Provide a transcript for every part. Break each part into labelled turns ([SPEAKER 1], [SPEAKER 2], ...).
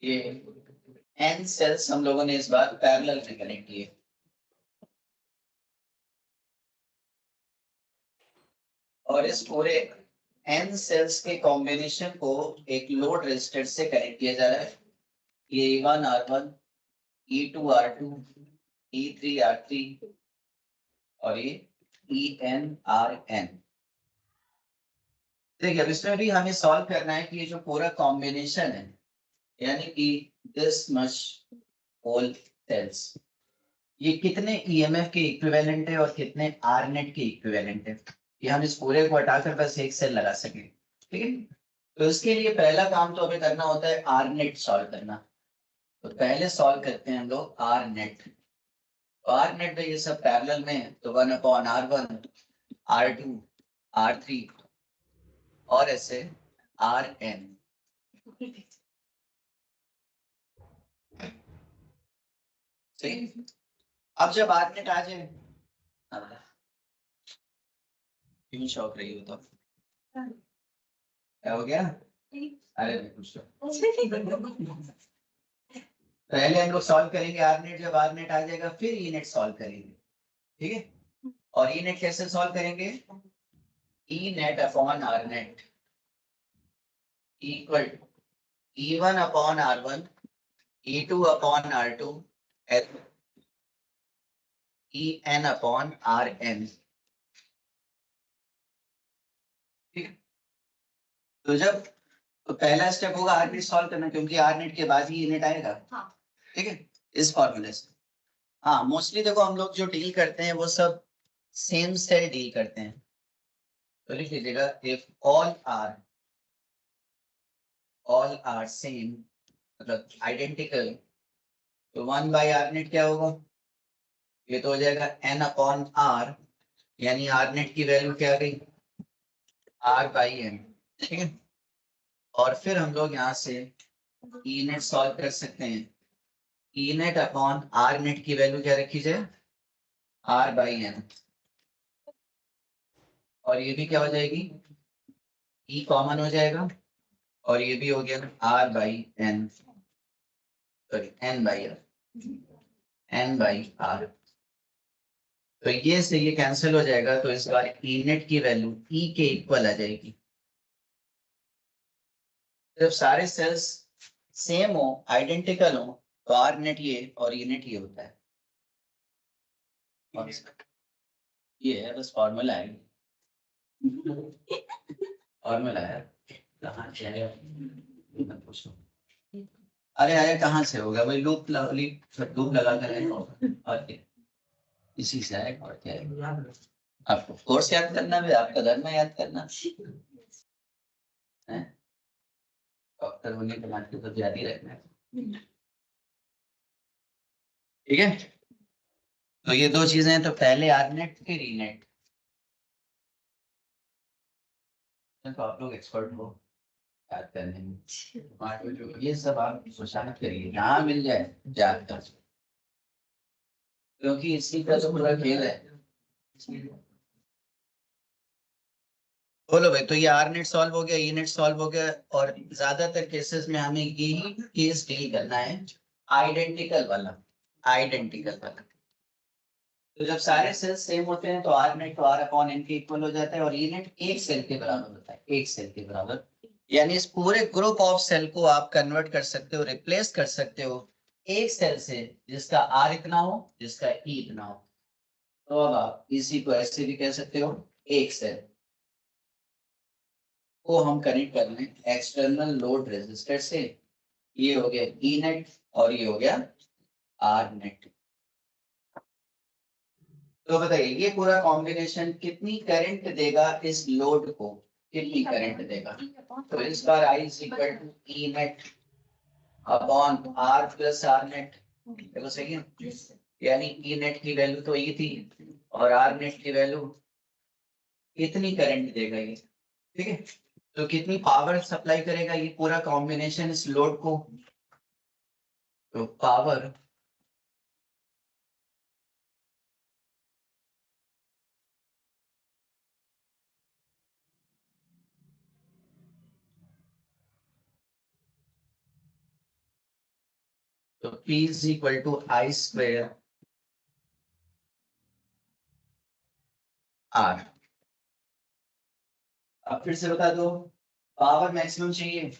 [SPEAKER 1] ये n sales हम लोगों ने इस बार पैरेलल में कनेक्ट किए। और इस पूरे n सेल्स के कॉम्बिनेशन को एक लोड रेजिस्टर से कनेक्ट किया जा रहा है। ये E1 R1, E2 R2, E3 R3 और ये EN RN। देखिए अब इसमें भी हमें सॉल्व करना है कि ये जो पूरा कॉम्बिनेशन है, यानी कि दिस मच होल सेल्स, ये कितने ईएमएफ के इक्विवेलेंट है और कितने आर नेट के इक्विवेलेंट है, कि हम इस पूरे को हटाकर बस एक सेल लगा सकें। ठीक है, तो इसके लिए पहला काम तो हमें करना होता है आर नेट सॉल्व करना। तो पहले सॉल्व करते हैं हम लोग आर नेट। तो आर नेट में ये सब पैरेलल में है, तो 1/R1, R2, R3 और ऐसे RN। सही। अब जब आर नेट आ जाए, क्यों शौक रही हो तो क्या हो गया? अरे नहीं कुछ तो। पहले हम लोग सॉल्व करेंगे आर नेट, जब आर नेट आ जाएगा फिर ई नेट सॉल्व करेंगे। ठीक है, और ई नेट कैसे सॉल्व करेंगे? E net upon R net equal E1 upon R1, E2 upon R2, EN upon RN। ठीक है, तो जब तो पहला स्टेप होगा आर नेट सॉल्व करना, क्योंकि आर नेट के बाद ही ई नेट आएगा। ठीक है, इस फॉर्मूले से। हाँ, मोस्टली देखो हम लोग जो डील करते हैं वो सब सेम सेल डील करते हैं। तो लिख लीजिएगा इफ ऑल आर सेम, मतलब आइडेंटिकल, तो 1/R नेट क्या होगा? ये तो हो जाएगा n अपॉन आर, यानी आर नेट की वैल्यू क्या आ गई? R/n। ठीक है, और फिर हम लोग यहाँ से ई नेट सॉल्व कर सकते हैं। ई नेट अपॉन आर नेट की वैल्यू क्या रखी जाए? R/n। और ये भी क्या हो जाएगी? ई कॉमन हो जाएगा और ये भी हो गया R/n, सॉरी n/r। तो ये से ये कैंसिल हो जाएगा, तो इस बार ई नेट की वैल्यू ई के इक्वल आ जाएगी। जब सारे सेल्स सेम हो, आइडेंटिकल हो, तो आर नेट ये और ई नेट ये होता है। और ये है बस फॉर्मूला है। फॉर्मूला है, कहाँ से आया मत पूछो। अरे अरे कहाँ से होगा भाई, लूप लूप लगा कर आएगा और क्या, इसी से आएगा और क्या है। आपको कोर्स याद करना भी, आपका धर्म याद करना है। डॉक्टर होने के नाते तो याद ही रखना है। ठीक है, तो ये दो चीजें हैं, तो पहले आरनेट फिर ईनेट। तो आप लोग एक्सपर्ट हो याद करने में। ये सब आप सोचाना करिए, जहाँ मिल जाए याद कर, क्योंकि इसी का तो पूरा खेल है। बोलो भाई, तो ये आर नेट सॉल्व हो गया, ई नेट सॉल्व हो गया, और ज्यादातर केसेस में हमें यही केस डील करना है, आइडेंटिकल वाला। आइडेंटिकल वाला, तो जब सारे सेल सेम होते हैं तो आर नेट तो आर अपॉन एन के इक्वल हो जाता है, और ई नेट एक सेल के बराबर होता है, एक सेल के बराबर। यानी इस पूरे ग्रुप ऑफ सेल को आप कन्वर्ट कर सकते हो, रिप्लेस कर सकते हो एक सेल से जिसका आर इतना हो, जिसका ई इतना हो। तो अब आप इसी को ऐसे भी कह सकते हो, एक सेल को हम कनेक्ट कर लें एक्सटर्नल लोड रेजिस्टर से। ये हो गया ई नेट और ये हो गया आर नेट। तो बताइए ये पूरा कॉम्बिनेशन कितनी करंट देगा इस लोड को, कितनी करंट देगा? तो इस बार I is equal to E net upon R plus R net. देखो सही है, यानी ई नेट की वैल्यू तो ई थी और आर नेट की वैल्यू, कितनी करंट देगा ये। ठीक है, तो कितनी पावर सप्लाई करेगा ये पूरा कॉम्बिनेशन इस लोड को? तो पावर तो P is equal to I square R। अब फिर से बता दो, पावर मैक्सिमम चाहिए,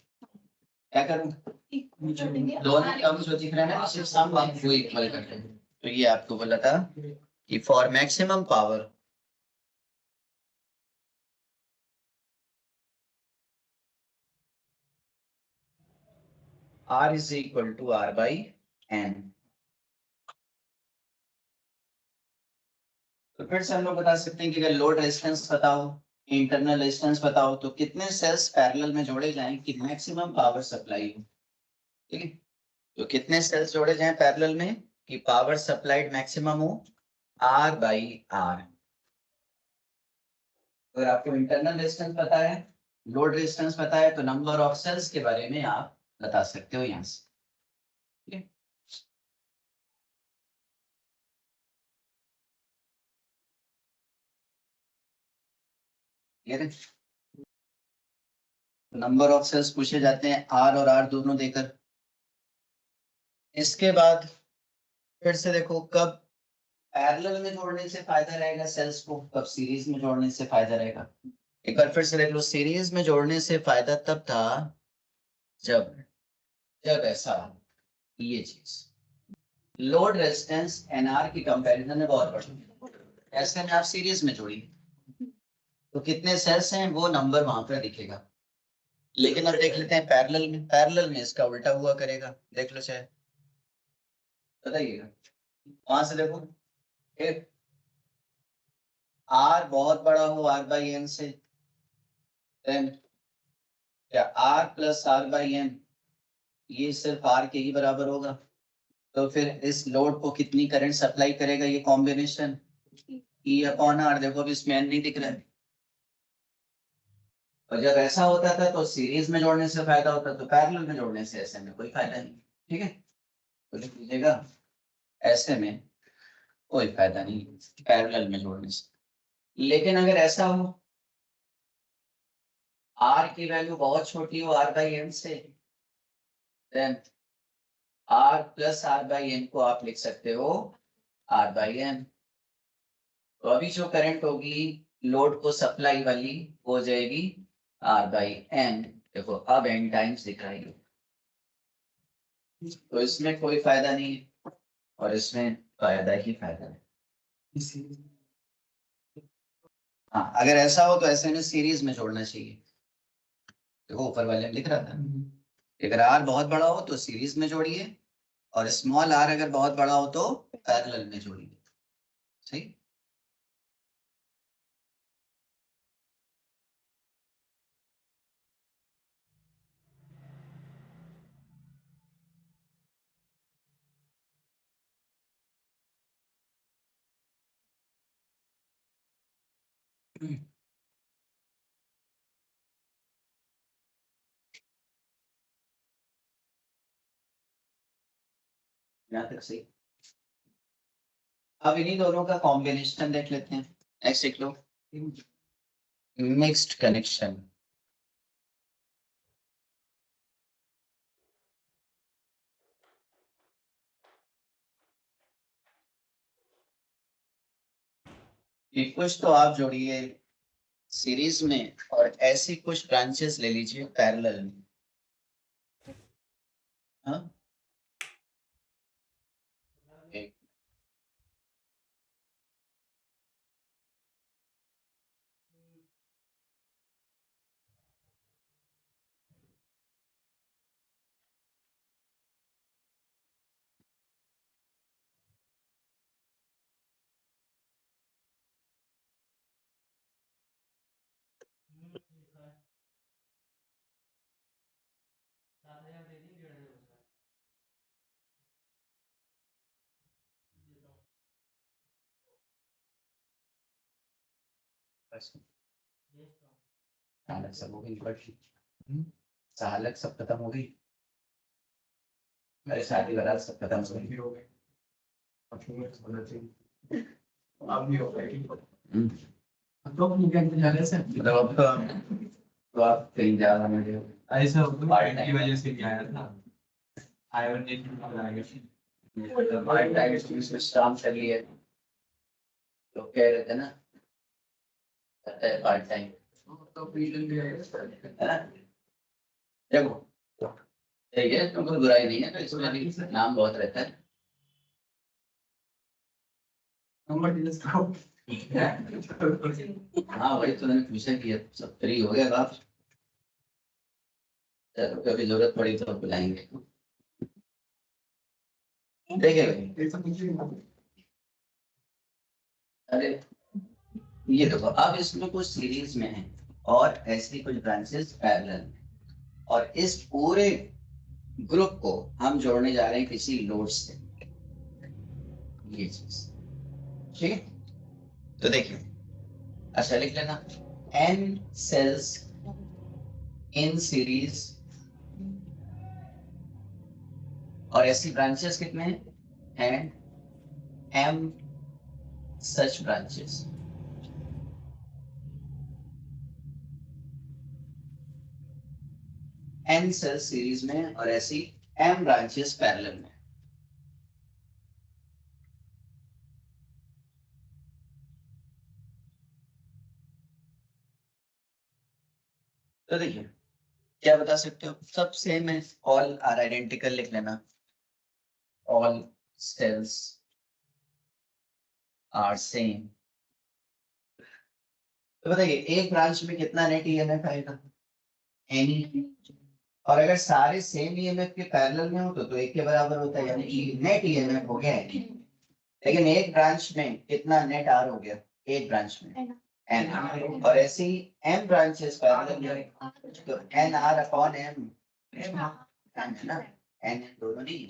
[SPEAKER 1] क्या करूं? दोनों टर्म्स जो दिख रहे हैं ना सिर्फ सम को इक्वल करते हैं। तो ये आपको बोला था कि for maximum power R is equal to R by N। तो फिर से हम लोग बता सकते हैं कि अगर लोड रेजिस्टेंस बताओ, इंटरनल रेजिस्टेंस बताओ, तो कितने सेल्स पैरेलल में जोड़े जाएं कि मैक्सिमम पावर सप्लाई हो। ठीक है, तो कितने सेल्स जोड़े जाएं पैरेलल में कि पावर सप्लाइड मैक्सिमम हो, R बाई R। अगर आपको इंटरनल रेजिस्टेंस पता है, लोड रेजिस्टेंस पता है, तो नंबर ऑफ सेल्स के बारे में आप बता सकते हो यहाँ से। नंबर ऑफ सेल्स पूछे जाते हैं R और R दोनों देकर। इसके बाद फिर से देखो, कब पैरेलल में जोड़ने से फायदा रहेगा सेल्स को, कब सीरीज में जोड़ने से फायदा रहेगा। एक बार फिर से देख लो, सीरीज में जोड़ने से फायदा तब था जब जब ऐसा ये चीज लोड रेजिस्टेंस एनआर की कंपैरिजन में बहुत बड़ी, ऐसे में आप सीरीज में जोड़िए तो कितने सेल्स हैं वो नंबर वहां पर दिखेगा। लेकिन अब देख लेते हैं पैरेलल में इसका उल्टा हुआ करेगा, देख लो चाहे, बताइएगा। वहां से देखो, आर बहुत बड़ा हो आर बाई एन से, देन क्या R plus R by N ये सिर्फ आर के ही बराबर होगा। तो फिर इस लोड को कितनी करंट सप्लाई करेगा ये कॉम्बिनेशन, ई अपॉन आर। देखो अभी इसमें एन नहीं दिख रहा है, और जब ऐसा होता था तो सीरीज में जोड़ने से फायदा होता, तो पैरेलल में जोड़ने से ऐसे में कोई फायदा नहीं। ठीक है, तो लिख लीजिएगा, ऐसे में कोई फायदा नहीं पैरेलल में जोड़ने से। लेकिन अगर ऐसा हो आर की वैल्यू बहुत छोटी हो आर बाई एन से, then R plus R by N को आप लिख सकते हो आर बाई एन। तो अभी जो करंट होगी लोड को सप्लाई वाली हो जाएगी आर बाई एन। देखो अब एन टाइम्स दिख रहा है, तो इसमें कोई फायदा नहीं है और इसमें फायदा ही फायदा है। हाँ, अगर ऐसा हो तो ऐसे में सीरीज में जोड़ना चाहिए। देखो ऊपर वाले में लिख रहा था, अगर आर बहुत बड़ा हो तो सीरीज में जोड़िए, और स्मॉल आर अगर बहुत बड़ा हो तो पैरेलल में जोड़िए। सही। यहाँ तक सही। अब इन्हीं दोनों का कॉम्बिनेशन देख लेते हैं। नेक्स्ट लिख लो, मिक्स्ड कनेक्शन। कुछ तो आप जोड़िए सीरीज में और ऐसी कुछ ब्रांचेस ले लीजिए पैरेलल में। हाँ, एक चालक सब हो गई, चालक सब खत्म हो गई, अरे शादी बारात सब खत्म हो गई। अब भी हो गई। तो अब क्या जाने से मतलब अब तो आप कहीं जा रहे हैं, ऐसा की वजह से नहीं आया था। हमारे टाइम में काम कर लिए तो कह रहे थे ना पार्ट टाइम है ना। देखो ठीक है, तो कोई बुराई नहीं है, तो इसमें भी नाम बहुत रहता है। हाँ वही तो मैंने पूछा कि सब फ्री हो गया आप, चलो कभी जरूरत पड़ी तो बुलाएंगे। देखिए भाई, अरे ये देखो, अब इसमें कुछ सीरीज में है और ऐसी कुछ ब्रांचेस पैरेलल में, और इस पूरे ग्रुप को हम जोड़ने जा रहे हैं किसी लोड से, ये चीज ठीक है। तो देखिए, अच्छा लिख लेना, n सेल्स इन सीरीज, और ऐसी ब्रांचेस कितने हैं, m सच ब्रांचेस। n सेल्स सीरीज में और ऐसी m ब्रांचेस पैरेलल में। तो देखिए क्या बता सकते हो, सब सेम है, ऑल आर आइडेंटिकल लिख लेना, ऑल सेल्स आर सेम। तो बताइए एक ब्रांच में कितना नेट ईएमएफ आएगा, एनी, और अगर सारे सेम ईएमएफ के पैरेलल में हो तो एक के बराबर होता है, यानी कि नेट ईएमएफ हो गया any। लेकिन एक ब्रांच में कितना नेट आर हो गया, एक ब्रांच में एन, और ऐसे ही एम ब्रांचेस पैरेलल में, तो एन आर अपॉन एम है ना, एन दोनों नहीं,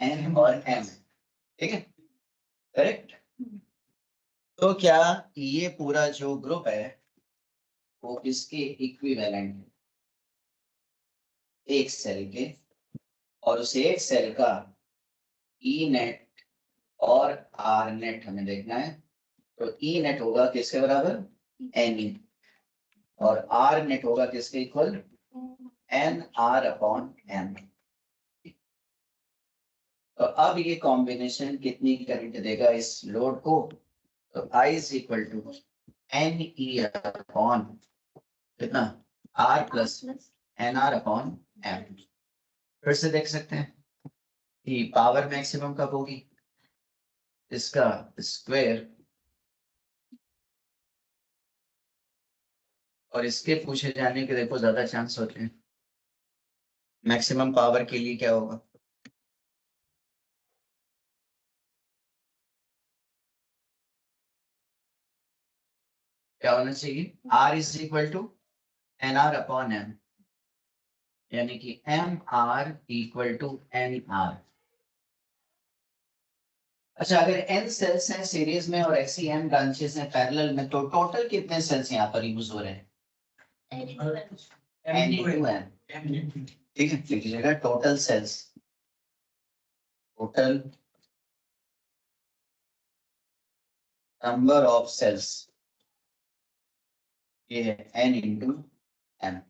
[SPEAKER 1] एन और एम, ठीक है, करेक्ट। तो क्या ये पूरा जो ग्रुप है वो किसके इक्विवेलेंट है, एक सेल के, और उस एक सेल का ई नेट और आर नेट हमें देखना है। तो ई नेट होगा किसके बराबर, एन ई, और आर नेट होगा किसके इक्वल, एन आर अपॉन एम। तो अब ये कॉम्बिनेशन कितनी करंट देगा इस लोड को, तो I is equal to N E upon कितना, R plus N R upon M. फिर से देख सकते हैं कि पावर मैक्सिमम कब होगी, इसका स्क्वायर और इसके पूछे जाने के देखो ज्यादा चांस होते हैं। मैक्सिमम पावर के लिए क्या होगा, क्या होना चाहिए, R is equal to N R upon M, यानी कि M R equal to N R. अच्छा अगर n सेल्स हैं सीरीज में और ऐसी n ब्रांचेस हैं पैरेलल में, तो टोटल कितने सेल्स यहाँ पर यूज हो रहे हैं, n into n, ठीक है, लिख लीजिएगा total cells, total number of cells, ये है n into n।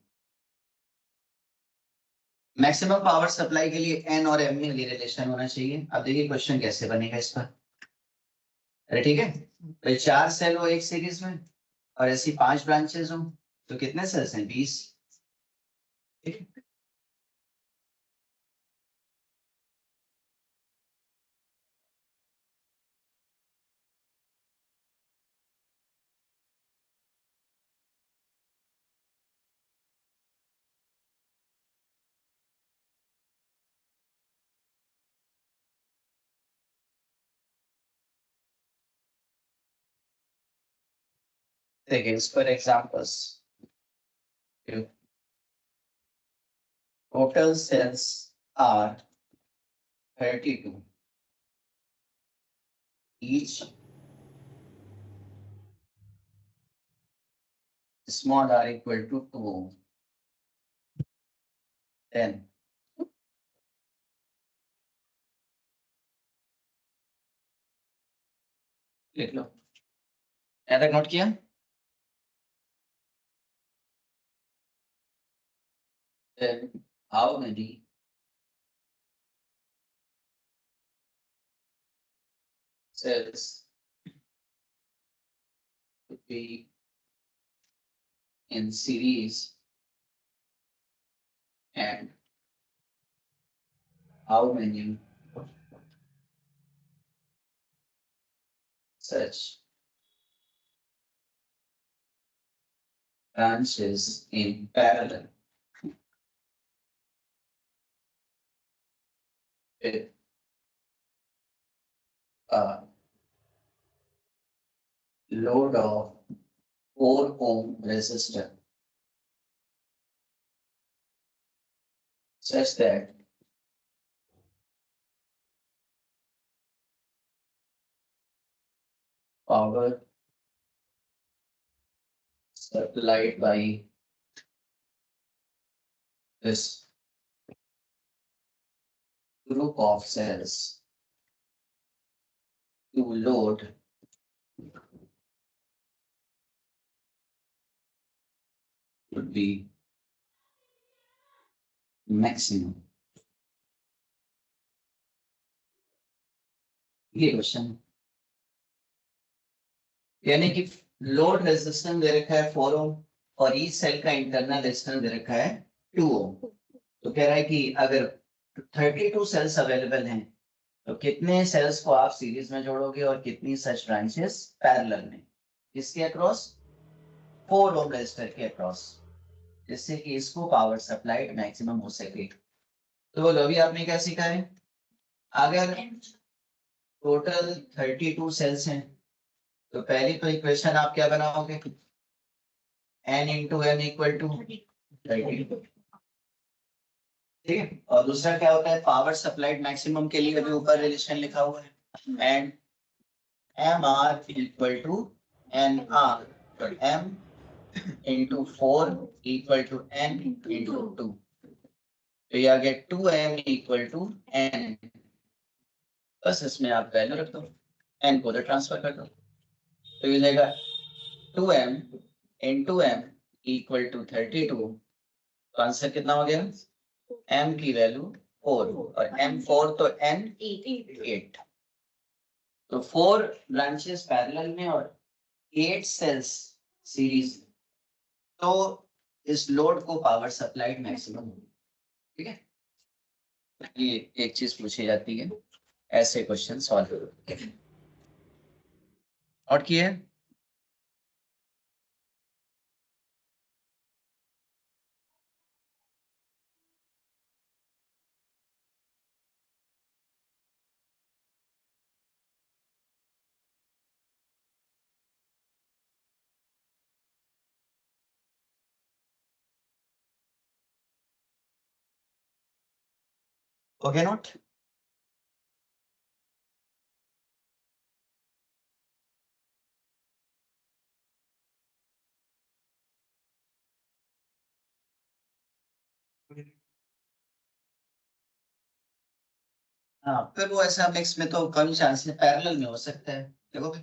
[SPEAKER 1] Maximum power supply के लिए n और m में ये रिलेशन होना चाहिए। अब देखिए क्वेश्चन कैसे बनेगा इसका, अरे ठीक है, तो 4 सेल हो एक सीरीज में और ऐसी 5 ब्रांचेस हो, तो कितने सेल्स हैं, 20, ठीक है। देखिए इस पर examples, total cells are 32, each small r equal to 2, then लिख लो, यहाँ तक नोट किया, then how many cells to be in series and how many such branches in parallel with a load of 4 ohm resistor such that power supplied by this group of cells to load would be maximum. ये question यानी कि load resistance दे रखा है 4 ओम और each cell का internal resistance दे रखा है 2 ओम। तो कह रहा है कि अगर 32 सेल्स अवेलेबल हैं तो कितने सेल्स को आप सीरीज में जोड़ोगे और कितनी सच ब्रांचेस पैरेलल में, इसके अक्रॉस 4 ओम रेजिस्टर के अक्रॉस, जिससे कि इसको पावर सप्लाइड मैक्सिमम हो सके। तो बोलो अभी आपने क्या सीखा है, अगर टोटल 32 सेल्स हैं तो पहली तो इक्वेशन आप क्या बनाओगे, n into N equal to 32, ठीक है। और दूसरा क्या होता है, पावर सप्लाइड मैक्सिमम के लिए अभी ऊपर रिलेशन लिखा हुआ है and M R equal to N R, तो M into 4 equal to N into 2, तो ये आ गया 2m इक्वल टू n। बस इसमें आप वैल्यू रख दो, n को उधर ट्रांसफर कर दो, तो ये जाएगा 2m into M equal to 32, तो आंसर कितना हो गया, m की वैल्यू 4 और m 4 तो n 8, तो 4 ब्रांचेस पैरेलल में और 8 सेल्स सीरीज, तो इस लोड को पावर सप्लाइड मैक्सिमम, ठीक है। ये एक चीज पूछी जाती है, ऐसे क्वेश्चन सॉल्व करो। और किए ओके नोट, हाँ फिर वो ऐसा मिक्स में तो कम चांस है, पैरेलल में हो सकता है। देखो भाई,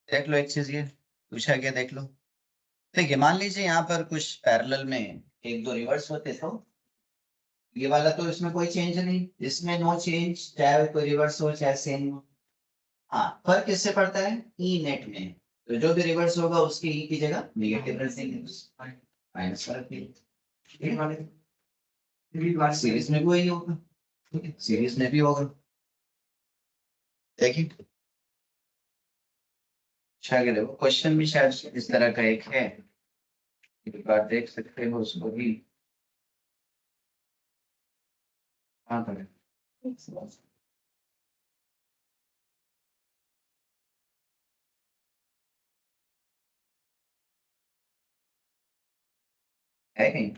[SPEAKER 1] देख लो एक चीज ये पूछा गया, देख लो। देखिए मान लीजिए यहाँ पर कुछ पैरेलल में एक दो रिवर्स होते तो ये वाला तो इसमें कोई चेंज नहीं, इसमें नो चेंज, चाहे कोई रिवर्स हो चाहे सेम हो। हाँ फर्क किससे पड़ता है, ई नेट में, तो जो भी रिवर्स होगा उसके ई की जगह नेगेटिव रख देंगे, माइनस रख देंगे। सीरीज में भी वही होगा, ठीक है, सीरीज में भी होगा। देखिए शायद देखो क्वेश्चन भी शायद इस तरह का एक है, एक बार देख सकते हो उसको भी। हाँ पर है कहीं,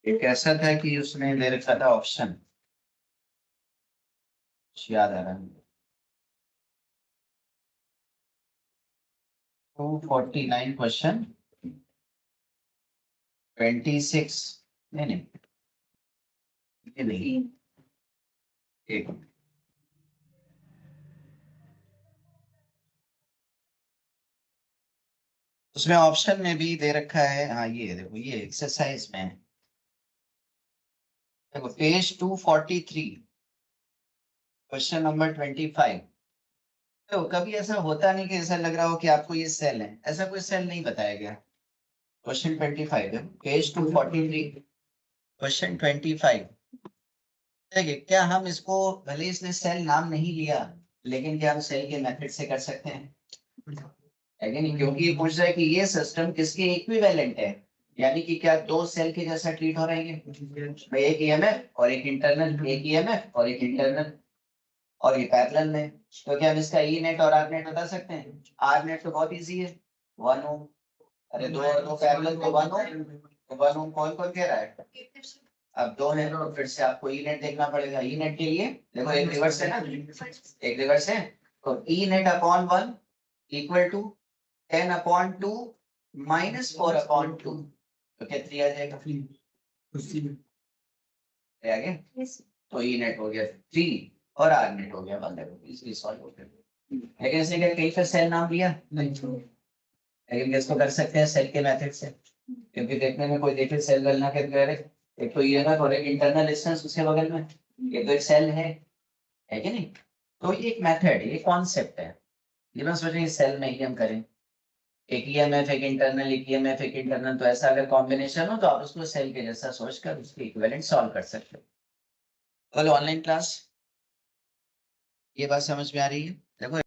[SPEAKER 1] एक ऐसा था कि उसने दे रखा था ऑप्शन, याद आ रहा है 249 क्वेश्चन 26, नहीं नहीं ये नहीं, एक उसमें ऑप्शन में भी दे रखा है, हाँ ये देखो ये एक्सरसाइज में देखो पेज 243 क्वेश्चन नंबर 25। तो कभी ऐसा होता नहीं कि ऐसा लग रहा हो कि आपको ये सेल है, ऐसा कोई सेल नहीं बताया गया। क्वेश्चन 25 है, पेज 243 क्वेश्चन 25। देखिए क्या हम इसको, भले इसने सेल नाम नहीं लिया, लेकिन क्या हम सेल के मेथड से कर सकते हैं, है कि नहीं? क्योंकि ये पूछ रहा है कि ये सिस्टम किसके इक्विवेलेंट है, यानी कि क्या दो सेल के जैसा ट्रीट हो रहे हैं भाई, एक ईएमएफ और एक इंटरनल, एक ईएमएफ और एक इंटरनल, और ये पैरेलल में। तो क्या हम इसका ई नेट और आर नेट बता सकते हैं? आर नेट तो बहुत इजी है, 1 ओम। अरे दो और दो पैरेलल तो 1 ओम, तो 1 ओम कौन कौन कह रहा है? अब दो है तो फिर से आपको ई नेट देखना पड़ेगा। ई नेट के लिए देखो एक रिवर्स है ना, एक रिवर्स है, तो E net upon 1 equal to 10 upon 2 minus 4 upon 2, तो क्या 3 आ जाएगा? आ गया। तो ई नेट हो गया 3 और आर नेट हो गया 1, देखो इजीली सॉल्व हो गया। लेकिन इसने क्या कहीं पर सेल नाम लिया नहीं, लेकिन इसको कर सकते हैं सेल के मेथड से, क्योंकि देखने में कोई देखे सेल गलना के बगैर, एक तो ये ना, और एक इंटरनल डिस्टेंस उसके बगल में, ये तो एक सेल है कि नहीं? तो ये एक मेथड, ये कॉन्सेप्ट है। ये मैं सोच रही सेल में ही हम करें, एक ईएमएफ एक इंटरनल, एक ईएमएफ एक इंटरनल, तो ऐसा अगर कॉम्बिनेशन हो तो आप उसको सेल के जैसा सोचकर उसके इक्विवेलेंट सॉल्व कर सकते हो। कल ऑनलाइन क्लास, ये बात समझ में आ रही है? देखो